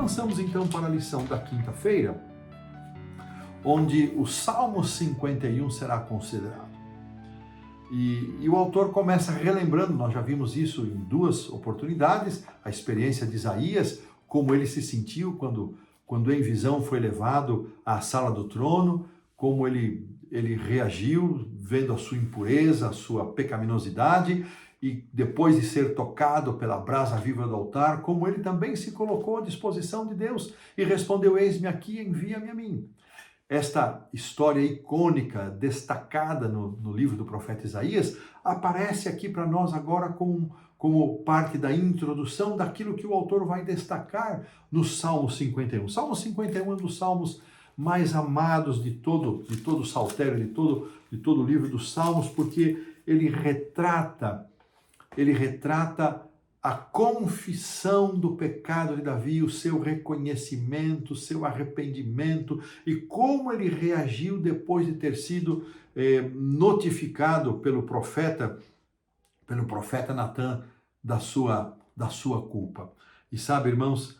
avançamos então para a lição da quinta-feira, onde o Salmo 51 será considerado. E o autor começa relembrando, nós já vimos isso em duas oportunidades, a experiência de Isaías, como ele se sentiu quando em visão foi levado à sala do trono, como ele reagiu vendo a sua impureza, a sua pecaminosidade, e depois de ser tocado pela brasa viva do altar, como ele também se colocou à disposição de Deus e respondeu: eis-me aqui, envia-me a mim. Esta história icônica, destacada no livro do profeta Isaías, aparece aqui para nós agora como parte da introdução daquilo que o autor vai destacar no Salmo 51. O Salmo 51 é um dos salmos mais amados de todo o saltério, de todo o livro dos Salmos, porque ele retrata a confissão do pecado de Davi, o seu reconhecimento, o seu arrependimento e como ele reagiu depois de ter sido notificado pelo profeta Natan da sua culpa. E sabe, irmãos,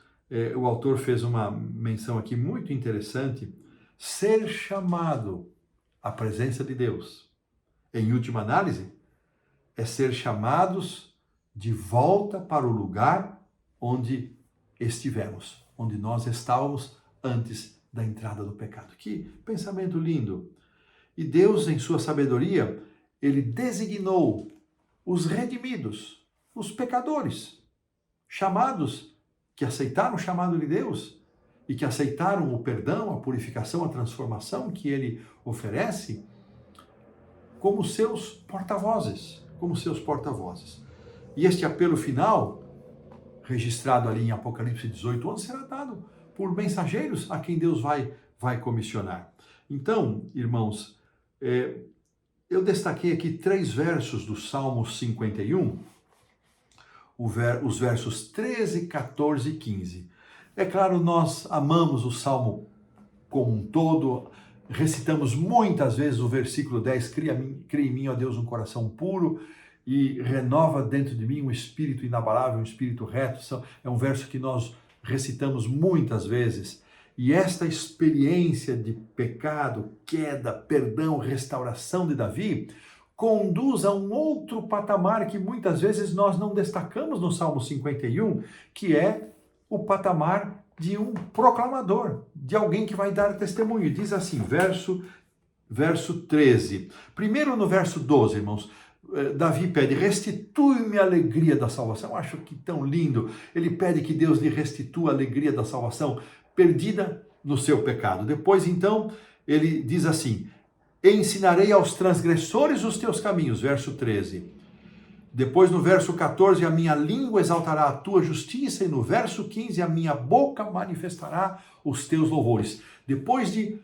o autor fez uma menção aqui muito interessante: ser chamado à presença de Deus, em última análise, é ser chamados de volta para o lugar onde estivemos, onde nós estávamos antes da entrada do pecado. Que pensamento lindo! E Deus, em sua sabedoria, ele designou os redimidos, os pecadores, chamados, que aceitaram o chamado de Deus e que aceitaram o perdão, a purificação, a transformação que ele oferece, como seus porta-vozes. E este apelo final, registrado ali em Apocalipse 18, será dado por mensageiros a quem Deus vai comissionar. Então, irmãos, eu destaquei aqui 3 versos do Salmo 51, os versos 13, 14 e 15. É claro, nós amamos o Salmo como um todo, recitamos muitas vezes o versículo 10, cria em mim, ó Deus, um coração puro e renova dentro de mim um espírito inabalável, um espírito reto. É um verso que nós recitamos muitas vezes. E esta experiência de pecado, queda, perdão, restauração de Davi, conduz a um outro patamar que muitas vezes nós não destacamos no Salmo 51, que é o patamar de um proclamador, de alguém que vai dar testemunho. Diz assim, verso 13. Primeiro no verso 12, irmãos, Davi pede: restitui-me a alegria da salvação. Eu acho que tão lindo. Ele pede que Deus lhe restitua a alegria da salvação perdida no seu pecado. Depois, então, ele diz assim: ensinarei aos transgressores os teus caminhos, verso 13. Depois, no verso 14, a minha língua exaltará a tua justiça, e no verso 15, a minha boca manifestará os teus louvores. Depois de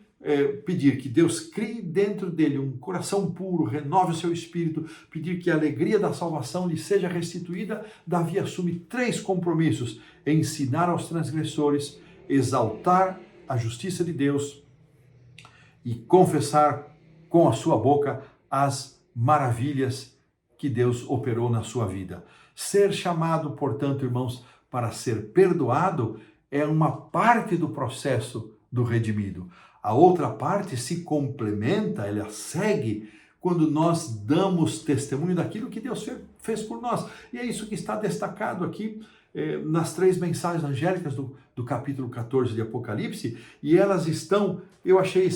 pedir que Deus crie dentro dele um coração puro, renove o seu espírito, pedir que a alegria da salvação lhe seja restituída, Davi assume 3 compromissos: ensinar aos transgressores, exaltar a justiça de Deus e confessar com a sua boca as maravilhas que Deus operou na sua vida. Ser chamado, portanto, irmãos, para ser perdoado é uma parte do processo do redimido. A outra parte se complementa, ela segue quando nós damos testemunho daquilo que Deus fez por nós. E é isso que está destacado aqui nas 3 mensagens angélicas do capítulo 14 de Apocalipse, e elas estão, eu achei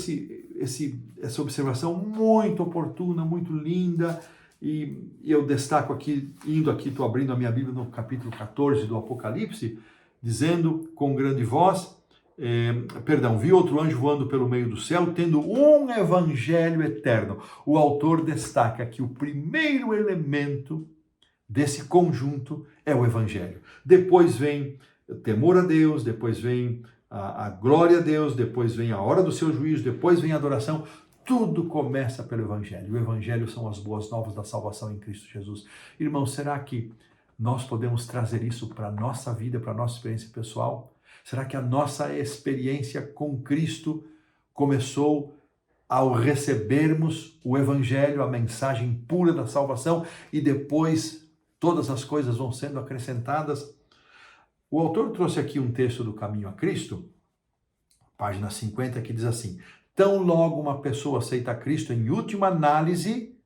essa observação muito oportuna, muito linda, e eu destaco aqui, estou abrindo a minha Bíblia no capítulo 14 do Apocalipse, dizendo com grande voz, vi outro anjo voando pelo meio do céu, tendo um evangelho eterno. O autor destaca que o primeiro elemento desse conjunto é o evangelho. Depois vem o temor a Deus, depois vem a glória a Deus, depois vem a hora do seu juízo, depois vem a adoração. Tudo começa pelo evangelho. O evangelho são as boas novas da salvação em Cristo Jesus. Irmãos, será que nós podemos trazer isso para a nossa vida, para a nossa experiência pessoal? Será que a nossa experiência com Cristo começou ao recebermos o evangelho, a mensagem pura da salvação, e depois todas as coisas vão sendo acrescentadas? O autor trouxe aqui um texto do Caminho a Cristo, página 50, que diz assim: tão logo uma pessoa aceita Cristo, em última análise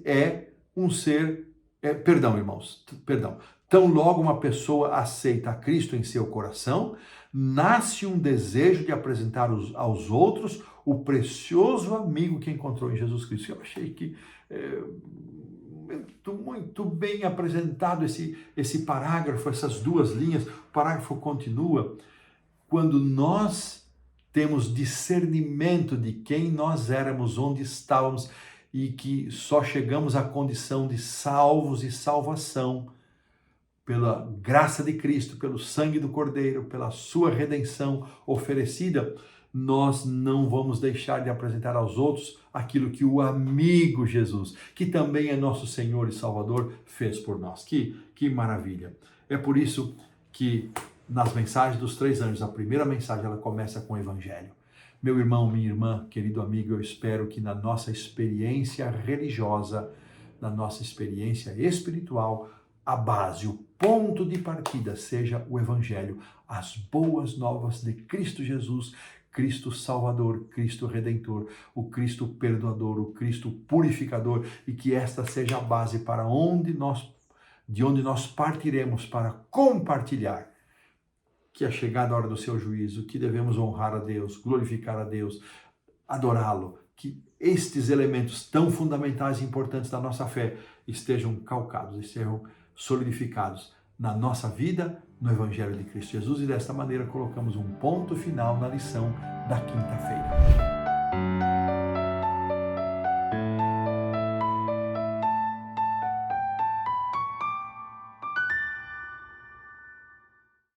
é um ser, tão logo uma pessoa aceita Cristo em seu coração, nasce um desejo de apresentar aos outros o precioso amigo que encontrou em Jesus Cristo. Eu achei que muito bem apresentado esse parágrafo, essas duas linhas. O parágrafo continua: quando nós temos discernimento de quem nós éramos, onde estávamos, e que só chegamos à condição de salvos e salvação pela graça de Cristo, pelo sangue do Cordeiro, pela sua redenção oferecida, nós não vamos deixar de apresentar aos outros aquilo que o amigo Jesus, que também é nosso Senhor e Salvador, fez por nós. Que maravilha! É por isso que nas mensagens dos 3 anjos, a primeira mensagem ela começa com o Evangelho. Meu irmão, minha irmã, querido amigo, eu espero que na nossa experiência religiosa, na nossa experiência espiritual, a base, o ponto de partida seja o Evangelho, as boas novas de Cristo Jesus, Cristo Salvador, Cristo Redentor, o Cristo Perdoador, o Cristo Purificador, e que esta seja a base para de onde nós partiremos para compartilhar que é chegada a hora do seu juízo, que devemos honrar a Deus, glorificar a Deus, adorá-lo, que estes elementos tão fundamentais e importantes da nossa fé estejam calcados, estejam solidificados na nossa vida, no Evangelho de Cristo Jesus, e desta maneira colocamos um ponto final na lição da quinta-feira.